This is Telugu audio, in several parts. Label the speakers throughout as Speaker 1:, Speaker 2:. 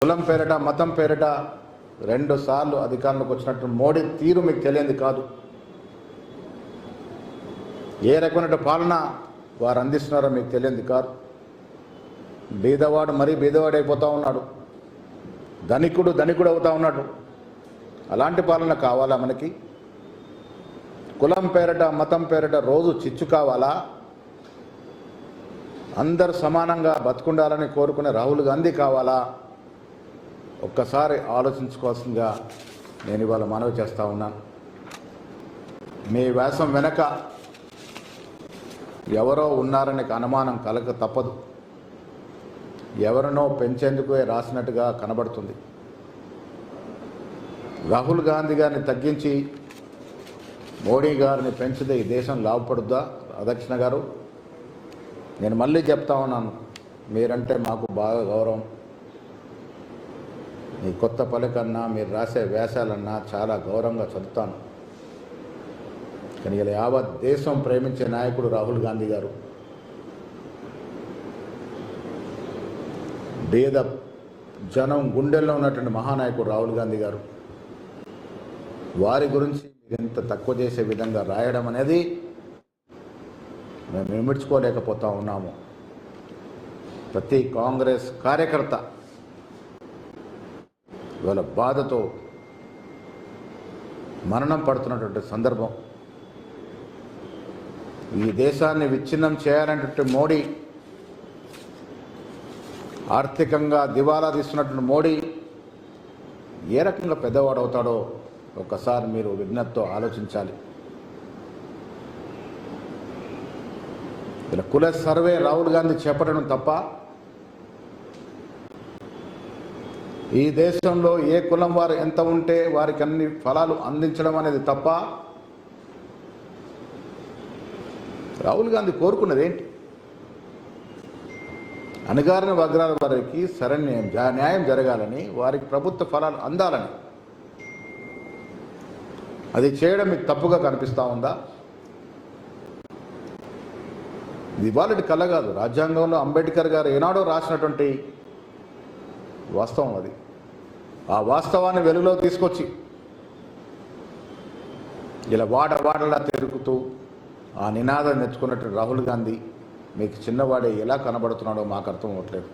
Speaker 1: కులం పేరిట మతం పేరిట 2 సార్లు అధికారంలోకి వచ్చినట్టు మోడీ తీరు మీకు తెలియంది కాదు. ఏ రకమైన పాలన వారు అందిస్తున్నారో మీకు తెలియంది కాదు. బీదవాడు మరీ బీదవాడు అయిపోతూ ఉన్నాడు, ధనికుడు అవుతూ ఉన్నాడు. అలాంటి పాలన కావాలా మనకి? కులం పేరిట మతం పేరిట రోజు చిచ్చు కావాలా? అందరు సమానంగా బతుకుండాలని కోరుకునే రాహుల్ గాంధీ కావాలా? ఒక్కసారి ఆలోచించుకోవాల్సిందిగా నేను ఇవాళ మనవి చేస్తూ ఉన్నాను. మీ వ్యాసం వెనక ఎవరో ఉన్నారనే అనుమానం కలగ తప్పదు. ఎవరినో పెంచేందుకు రాసినట్టుగా కనబడుతుంది. రాహుల్ గాంధీ గారిని తగ్గించి మోడీ గారిని పెంచితే ఈ దేశం లాభపడుద్దా? అధ్యక్ష గారు, నేను మళ్ళీ చెప్తా ఉన్నాను, మీరంటే మాకు బాగా గౌరవం. మీ కొత్త పలికన్నా మీరు రాసే వ్యాసాలన్నా చాలా గౌరవంగా చదువుతాను. కానీ ఇలా యావత్ దేశం ప్రేమించే నాయకుడు రాహుల్ గాంధీ గారు. పేద జనం గుండెల్లో ఉన్నటువంటి మహానాయకుడు రాహుల్ గాంధీ గారు. వారి గురించి ఎంత తక్కువ చేసే విధంగా రాయడం అనేది మేము విమర్శించుకోలేకపోతా ఉన్నాము. ప్రతి కాంగ్రెస్ కార్యకర్త ఇవాళ బాధతో మరణం పడుతున్నటువంటి సందర్భం. ఈ దేశాన్ని విచ్ఛిన్నం చేయాలనేటువంటి మోడీ, ఆర్థికంగా దివాలా తీస్తున్నటువంటి మోడీ ఏ రకంగా పెద్దవాడు అవుతాడో ఒక్కసారి మీరు విజ్ఞప్తితో ఆలోచించాలి. ఇలా కుల సర్వే రాహుల్ గాంధీ చేపట్టడం తప్ప, ఈ దేశంలో ఏ కులం వారు ఎంత ఉంటే వారికి అన్ని ఫలాలు అందించడం అనేది తప్ప, రాహుల్ గాంధీ కోరుకున్నది ఏంటి? అణగారిన వర్గాల వారికి సరైన న్యాయం జరగాలని, వారికి ప్రభుత్వ ఫలాలు అందాలని. అది చేయడం మీకు తప్పుగా కనిపిస్తూ ఉందా? ఇది ఇవాళటి కళ కాదు. రాజ్యాంగంలో అంబేద్కర్ గారు ఏనాడో రాసినటువంటి వాస్తవం అది. ఆ వాస్తవాన్ని వెలుగులో తీసుకొచ్చి ఇలా వాడలా తిరుగుతూ ఆ నినాదం నెచ్చుకున్నట్టు రాహుల్ గాంధీ మీకు చిన్నవాడే ఎలా కనబడుతున్నాడో మాకు అర్థం అవ్వట్లేదు.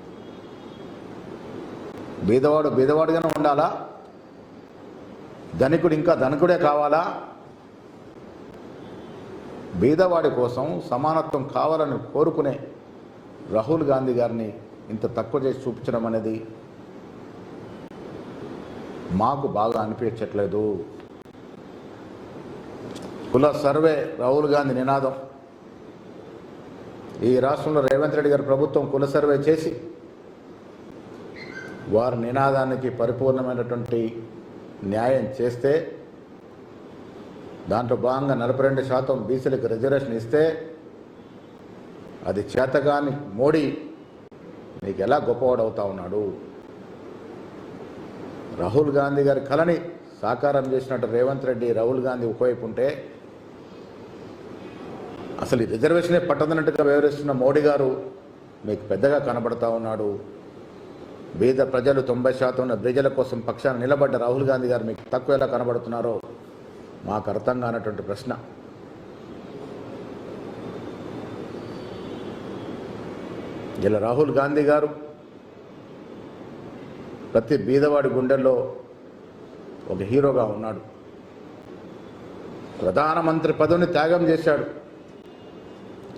Speaker 1: బీదవాడుగానే ఉండాలా? ధనికుడు ఇంకా ధనికుడే కావాలా? బీదవాడి కోసం సమానత్వం కావాలని కోరుకునే రాహుల్ గాంధీ గారిని ఇంత తక్కువ చేసి చూపించడం అనేది మాకు బాగా అనిపించట్లేదు. కుల సర్వే రాహుల్ గాంధీ నినాదం. ఈ రాష్ట్రంలో రేవంత్ రెడ్డి గారి ప్రభుత్వం కుల సర్వే చేసి వారి నినాదానికి పరిపూర్ణమైనటువంటి న్యాయం చేస్తే, దాంట్లో భాగంగా 42% బీసీలకు రిజర్వేషన్ ఇస్తే, అది చేతగాని మోడీ మీకు ఎలా గొప్పవాడవుతా ఉన్నాడు? రాహుల్ గాంధీ గారి కళని సాకారం చేసినట్టు రేవంత్ రెడ్డి, రాహుల్ గాంధీ ఒకవైపు ఉంటే, అసలు ఈ రిజర్వేషనే పట్టదన్నట్టుగా వ్యవహరిస్తున్న మోడీ గారు మీకు పెద్దగా కనబడతా ఉన్నాడు. బీద ప్రజలు 90% ఉన్న ప్రజల కోసం పక్షాన నిలబడ్డ రాహుల్ గాంధీ గారు మీకు తక్కువ ఎలా కనబడుతున్నారో మాకు అర్థం కానటువంటి ప్రశ్న. ఇలా రాహుల్ గాంధీ గారు ప్రతి బీదవాడి గుండెల్లో ఒక హీరోగా ఉన్నాడు. ప్రధానమంత్రి పదవిని త్యాగం చేశాడు.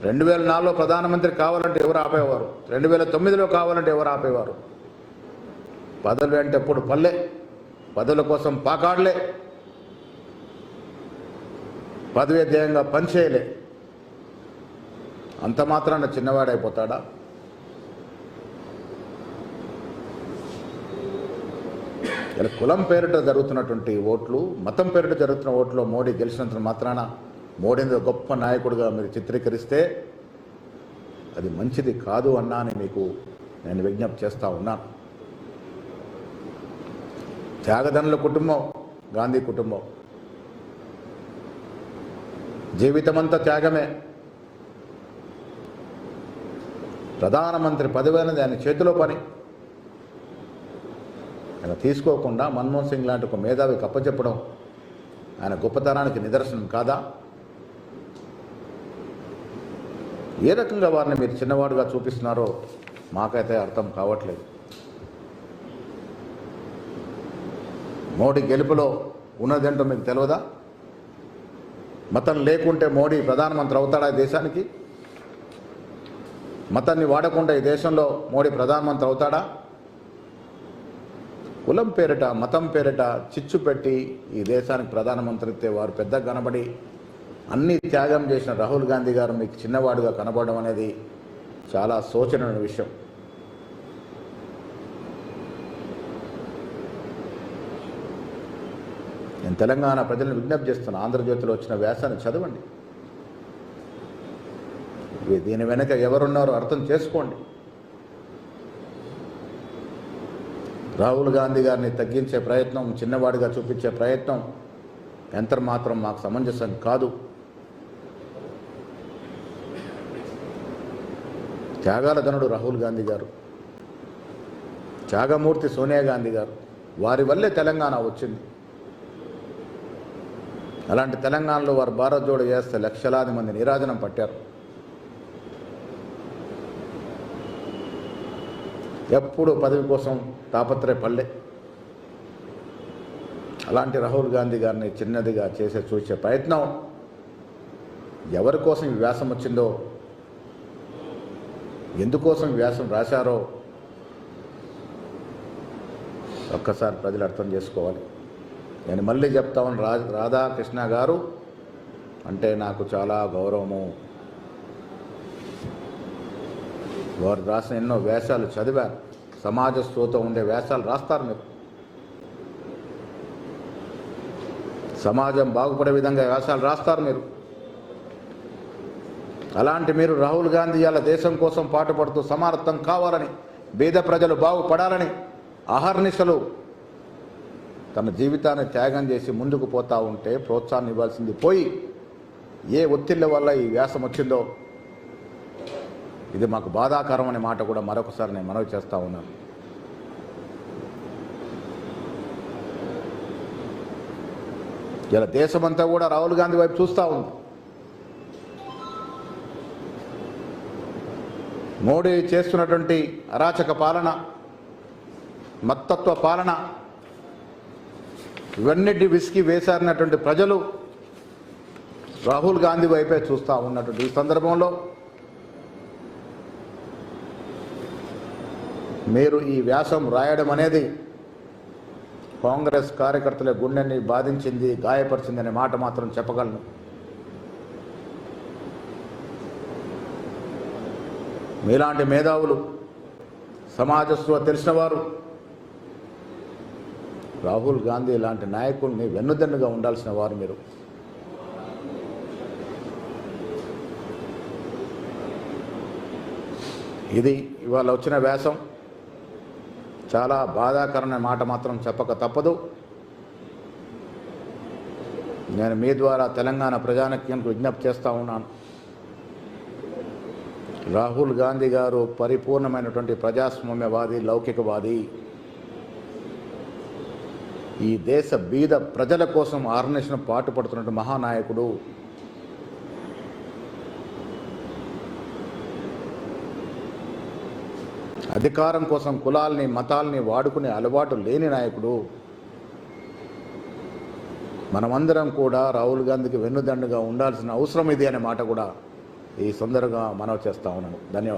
Speaker 1: 2004లో ప్రధానమంత్రి కావాలంటే ఎవరు ఆపేవారు? 2009లో కావాలంటే ఎవరు ఆపేవారు? పదవులు అంటే ఎప్పుడు పల్లె, పదవుల కోసం పాకాడలే, పదవి ధ్యేయంగా పనిచేయలే. అంత మాత్రాన చిన్నవాడైపోతాడా? ఇలా కులం పేరిట జరుగుతున్నటువంటి ఓట్లు, మతం పేరిట జరుగుతున్న ఓట్లో మోడీ గెలిచినంత మాత్రాన మోడీని గొప్ప నాయకుడిగా మీరు చిత్రీకరిస్తే అది మంచిది కాదు అన్నాని మీకు నేను విజ్ఞప్తి చేస్తూ ఉన్నాను. త్యాగదనుల కుటుంబం గాంధీ కుటుంబం. జీవితమంతా త్యాగమే. ప్రధానమంత్రి పదవి అనేది ఆయన చేతిలో పని. ఆయన తీసుకోకుండా మన్మోహన్ సింగ్ లాంటి ఒక మేధావికి అప్పచెప్పడం ఆయన గొప్పతనానికి నిదర్శనం కాదా? ఏ రకంగా వారిని మీరు చిన్నవాడుగా చూపిస్తున్నారో మాకైతే అర్థం కావట్లేదు. మోడీ గెలుపులో ఉన్నదేంటో మీకు తెలియదా? మతం లేకుంటే మోడీ ప్రధానమంత్రి అవుతాడా ఈ దేశానికి? మతాన్ని వాడకుండా ఈ దేశంలో మోడీ ప్రధానమంత్రి అవుతాడా? కులం పేరిట మతం పేరిట చిచ్చు పెట్టి ఈ దేశానికి ప్రధానమంత్రి అయితే వారు పెద్ద కనబడి అన్ని త్యాగం చేసిన రాహుల్ గాంధీ గారు మీకు చిన్నవాడుగా కనబడడం అనేది చాలా శోచనీయ విషయం. నేను తెలంగాణ ప్రజలను విజ్ఞప్తి చేస్తున్నా, ఆంధ్రజ్యోతిలో వచ్చిన వ్యాసాన్ని చదవండి. దీని వెనక ఎవరున్నారో అర్థం చేసుకోండి. రాహుల్ గాంధీ గారిని తగ్గించే ప్రయత్నం, చిన్నవాడిగా చూపించే ప్రయత్నం ఎంత మాత్రం మాకు సమంజసం కాదు. త్యాగాల ధనుడు రాహుల్ గాంధీ గారు, త్యాగమూర్తి సోనియా గాంధీ గారు, వారి వల్లే తెలంగాణ వచ్చింది. అలాంటి తెలంగాణలో వారు భారత్ జోడో చేస్తే లక్షలాది మంది నీరాజనం పట్టారు. ఎప్పుడు పదవి కోసం తాపత్రయపడలే. అలాంటి రాహుల్ గాంధీ గారిని చిన్నదిగా చూసే ప్రయత్నం, ఎవరి కోసం ఈ వ్యాసం వచ్చిందో, ఎందుకోసం ఈ వ్యాసం రాశారో ఒక్కసారి ప్రజలు అర్థం చేసుకోవాలి. నేను మళ్ళీ చెప్తా ఉన్నాను, రాధాకృష్ణ గారు అంటే నాకు చాలా గౌరవము. వారు రాసిన ఎన్నో వ్యాసాలు చదివారు. సమాజ స్పృహత ఉండే వ్యాసాలు రాస్తారు మీరు. సమాజం బాగుపడే విధంగా వ్యాసాలు రాస్తారు మీరు. అలాంటి మీరు రాహుల్ గాంధీ అలా దేశం కోసం పాటుపడుతూ సమానత్వం కావాలని, పేద ప్రజలు బాగుపడాలని అహర్నిశలు తన జీవితాన్ని త్యాగం చేసి ముందుకు పోతూ ఉంటే ప్రోత్సాహం ఇవ్వాల్సింది పోయి ఏ ఒత్తిళ్ల వల్ల ఈ వ్యాసం వచ్చిందో ఇది మాకు బాధాకరం అనే మాట కూడా మరొకసారి నేను మనవి చేస్తూ ఉన్నాను. ఇలా దేశమంతా కూడా రాహుల్ గాంధీ వైపు చూస్తూ ఉంది. మోడీ చేస్తున్నటువంటి అరాచక పాలన, మత్తత్వ పాలన, ఇవన్నిటి విసికి వేసారినటువంటి ప్రజలు రాహుల్ గాంధీ వైపే చూస్తూ ఉన్నటువంటి ఈ సందర్భంలో మీరు ఈ వ్యాసం రాయడం అనేది కాంగ్రెస్ కార్యకర్తల గుండెని బాధించింది, గాయపరిచింది అనే మాట మాత్రం చెప్పగలను. మీలాంటి మేధావులు, సమాజస్వ తెలిసిన వారు రాహుల్ గాంధీ లాంటి నాయకుల్ని వెన్నుదన్నుగా ఉండాల్సిన వారు మీరు. ఇది ఇవాళ వచ్చిన వ్యాసం చాలా బాధాకరమైన మాట మాత్రం చెప్పక తప్పదు. నేను మీ ద్వారా తెలంగాణ ప్రజానికానికి విజ్ఞప్తి చేస్తూ ఉన్నాను. రాహుల్ గాంధీ గారు పరిపూర్ణమైనటువంటి ప్రజాస్వామ్యవాది, లౌకికవాది. ఈ దేశ బీద ప్రజల కోసం ఆర్గనైజేషన్ పాటుపడుతున్న మహానాయకుడు. అధికారం కోసం కులాల్ని, మతాల్ని వాడుకునే అలవాటు లేని నాయకుడు. మనమందరం కూడా రాహుల్ గాంధీకి వెన్నుదండుగా ఉండాల్సిన అవసరం ఇది అనే మాట కూడా ఈ సందర్భంగా మనవి చేస్తా ఉన్నాను. ధన్యవాదాలు.